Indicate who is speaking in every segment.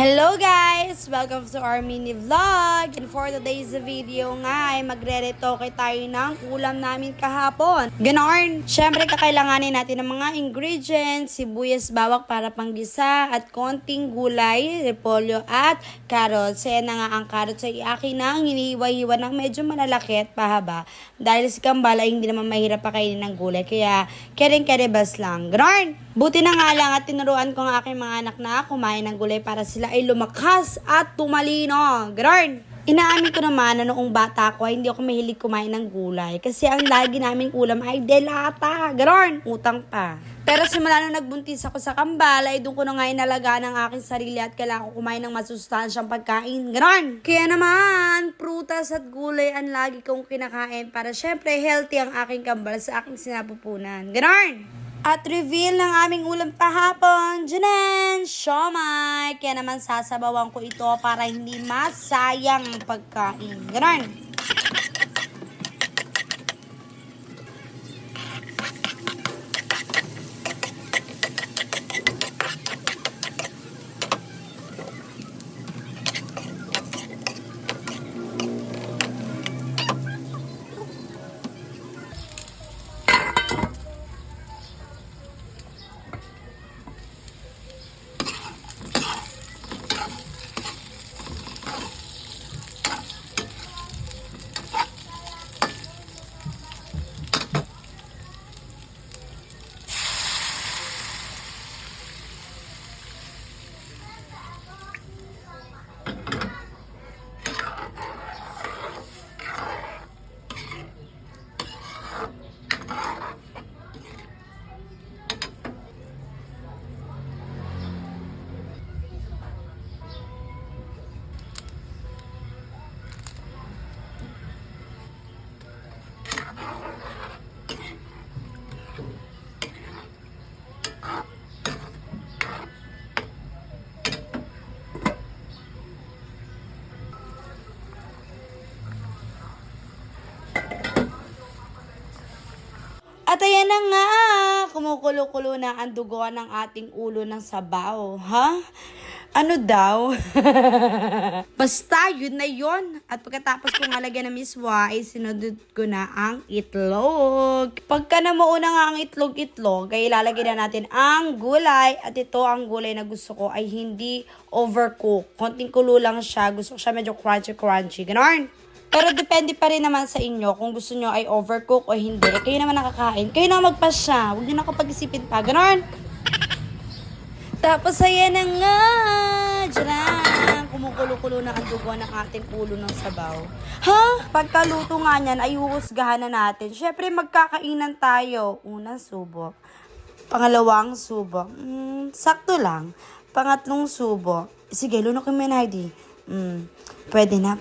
Speaker 1: Hello guys! Welcome to our mini vlog. And for today's video nga ay magre-retoke tayo ng ulam namin kahapon. Ganon! Siyempre kakailanganin natin ng mga ingredients, sibuyas, bawang para panggisa at konting gulay, repolyo at carrots. Yan na nga ang carrots ay akin nang hinihiwa-hiwa ng medyo malalaki at pahaba. Dahil si Kambal ay hindi naman mahirap pakainin ng gulay kaya kering-kerebas lang. Ganon! Buti na nga lang at tinuruan ko ng aking mga anak na kumain ng gulay para sila ay lumakas at tumalino. Ganon! Inaamin ko naman na noong bata ko ay hindi ako mahilig kumain ng gulay kasi ang lagi naming ulam ay delata. Ganon! Utang pa. Pero simula nung nagbuntis ako sa Kambal ay doon ko na nga inalagaan ang aking sarili at kailangan ko kumain ng masustansyang pagkain. Ganon! Kaya naman, prutas at gulay ang lagi kong kinakain para syempre healthy ang aking Kambal sa aking sinapupunan. Ganon! At reveal ng aming ulam kahapon, Janan, siomai. Kaya naman sasabawan ko ito para hindi masayang ang pagkain. Ganon. At ayan na nga, kumukulo-kulo na ang dugo ng ating ulo ng sabaw. Ha? Ano daw? Basta, yun na yun. At pagkatapos kong alagyan ng miswa, ay sinudod ko na ang itlog. Pagka namuo na nga ang itlog, ay ilalagyan na natin ang gulay. At ito ang gulay na gusto ko ay hindi overcook. Konting kulo lang siya. Gusto ko siya medyo crunchy-crunchy. Ganon. Pero depende pa rin naman sa inyo kung gusto nyo ay overcook o hindi. Kayo naman nakakain. Kayo naman magpasya. Huwag nyo na kapag-isipin pa. Ganon. Tapos ayan na nga. Diyan. Kumukulo-kulo na ang dugo ng ating ulo ng sabaw. Ha? Pagkaluto nga niyan ay huhusgahan na natin. Syempre magkakainan tayo. Unang subok. Pangalawang subok. Sakto lang. Pangatlong subok. Sige, lunokin mo yun, Heidi. Pwede na.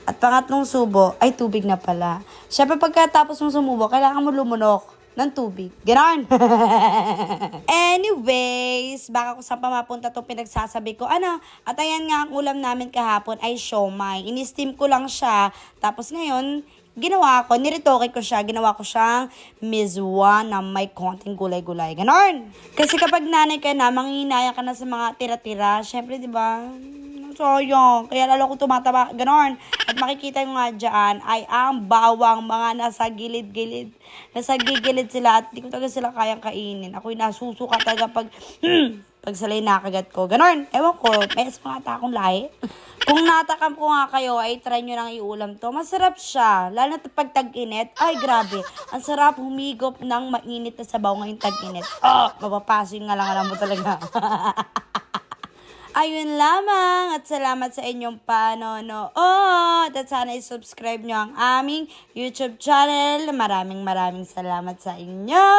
Speaker 1: At pangatlong subo, ay tubig na pala. Siyempre pagkatapos mong sumubo, kailangan mo lumunok ng tubig. Ganon. Anyways, baka kung saan pa mapunta itong pinagsasabi ko. At ayan nga ang ulam namin kahapon ay siomai. Ini-steam ko lang siya. Tapos ngayon, niretoke ko siya. Ginawa ko siyang miswa na may konting gulay-gulay. Ganon. Kasi kapag nanay ka na, manghihinayang ka na sa mga tira-tira. Siyempre, di ba? Sayang. Kaya lalo ko tumataba. Ganon. At makikita nyo nga dyan ay ang bawang mga nasa gilid-gilid. Nasa gigilid sila at di ko talaga sila kayang kainin. Ako'y nasusuka talaga pag salay nakagat ko. Ganon. Ewan ko. May mga takong lahi. Kung natakam ko nga kayo, ay try nyo nang iulam to. Masarap siya. Lalo na pag tag-init. Ay, grabe. Ang sarap humigop ng mainit na sabaw ngayong tag-init. Mapapasin nga lang alam mo talaga. Ayun lamang at salamat sa inyong panonood at sana i-subscribe nyo ang aming YouTube channel. Maraming salamat sa inyo.